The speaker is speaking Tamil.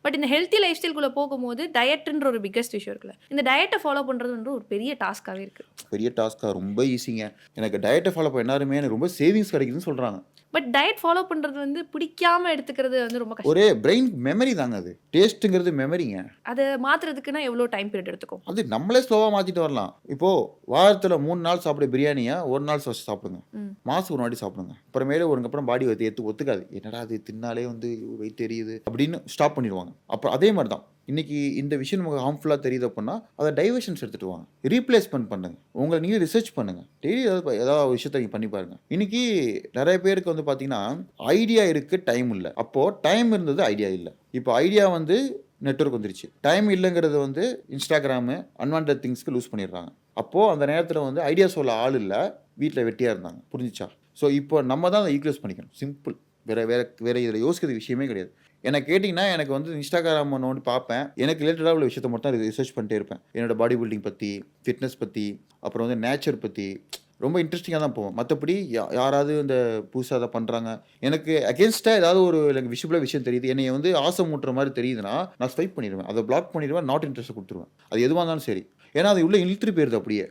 பட் இந்த ஹெல்த்தி லைஃப் ஸ்டைல்குள்ள போகும்போது டயட்ன்ற ஒரு பிக்கஸ்ட் விஷயம் இருக்குல்ல. இந்த டயட்ட ஃபாலோ பண்றது வந்து ஒரு பெரிய டாஸ்க்காவே இருக்கு. பெரிய டாஸ்க்கா ரொம்ப ஈஸிங்க. எனக்கு டயட்ட ஃபாலோ பண்ண எல்லாருமே எனக்கு ரொம்ப சேவிங்ஸ் கிடைக்குதுன்னு சொல்றாங்க. பட் டயட் ஃபாலோ பண்றது வந்து பிடிக்காம எடுத்துக்கிறது வந்து ரொம்ப கஷ்டம். ஒரே பிரெயின் மெமரி தாங்க அது. டேஸ்ட்டுங்கிறது மெமரிங்க. அத மாத்துறதுக்குன்னா எவ்வளோ டைம் பீரியட் எடுத்துக்கும்? அது நம்மளே ஸ்லோவா மாத்திட்டு வரலாம். இப்போ வாரத்துல 3 நாள் சாப்பிட பிரியாணிய 1 நாள் சாப்பிடுங்க. ம். மாசத்துக்கு ஒரு வாட்டி சாப்பிடுங்க. அப்புறமேலு அதுக்கப்புறம் பாடி ஒத்துக்காது. என்னடா இது தின்னாலே வந்து வெயிட் எரியுது அப்படின்னு ஸ்டாப் பண்ணிருவாங்க. அப்புறம் அதே மாரி தான். இன்னைக்கு இந்த விஷயம் நமக்கு ஹார்ம்ஃபுல்லா தெரியுது அப்படின்னா, அத டைவர்ஷன்ஸ் எடுத்துட்டு வாங்க. ரீப்ளேஸ்மென்ட் பண்ணுங்க. உங்கள நீங்க ரிசர்ச் பண்ணுங்க. டெய்லி ஏதாவது ஒரு விஷயத்த நீங்க பண்ணி பாருங்க. இன்னைக்கு நெறைய பேருக்கு வந்து பார்த்தீங்கன்னா, ஐடியா இருக்கு, டைம் இல்ல. அப்போ டைம் இருந்தது, ஐடியா இல்ல. இப்போ ஐடியா வந்து நெட்வொர்க் வந்துருச்சு. டைம் இல்லங்கிறது வந்து Instagram, அன்வான்டட் திங்ஸ்க்கு லூஸ் பண்ணிடுறாங்க. அப்போ அந்த நேரத்தில வந்து ஐடியா சொல்ல ஆள் இல்ல. வீட்ல வெட்டியா இருந்தாங்க. புரிஞ்சுச்சா? ஸோ இப்போ நம்ம தான் அத யூட்டிலைஸ் பண்ணிக்கணும். சிம்பிள். வேற வேற வேற இதில யோசிக்கிற விஷயமே கிடையாது. என்ன கேட்டீங்கன்னா, எனக்கு வந்து Instagram நோண்டி பார்ப்பேன். எனக்கு ரிலேட்டடா உள்ள விஷயத்த மட்டும் தான் ரிசர்ச் பண்ணிட்டே இருப்பேன். என்னோட பாடி பில்டிங் பத்தி, ஃபிட்னஸ் பத்தி, அப்புறம் வந்து நேச்சர் பத்தி ரொம்ப இன்ட்ரெஸ்டிங்கா தான் போவும். மத்தபடி யாராவது இந்த புதுசா எதா பண்றாங்க. எனக்கு அகைன்ஸ்ட்டா ஏதாவது ஒரு எனக்கு விசிபிளா விஷயம் தெரியுது. என்னைய வந்து ஆசை மூட்டுற மாரி தெரியுதுன்னா, நான் ஸ்வைப் பண்ணிருவேன். அத பிளாக் பண்ணிருவேன். நாட் இன்ட்ரெஸ்ட் குடுத்துருவேன். அது எதுவா இருந்தாலும் சரி. ஏன்னா, அது உள்ள இழுத்துட்டு போயிருது அப்படியே.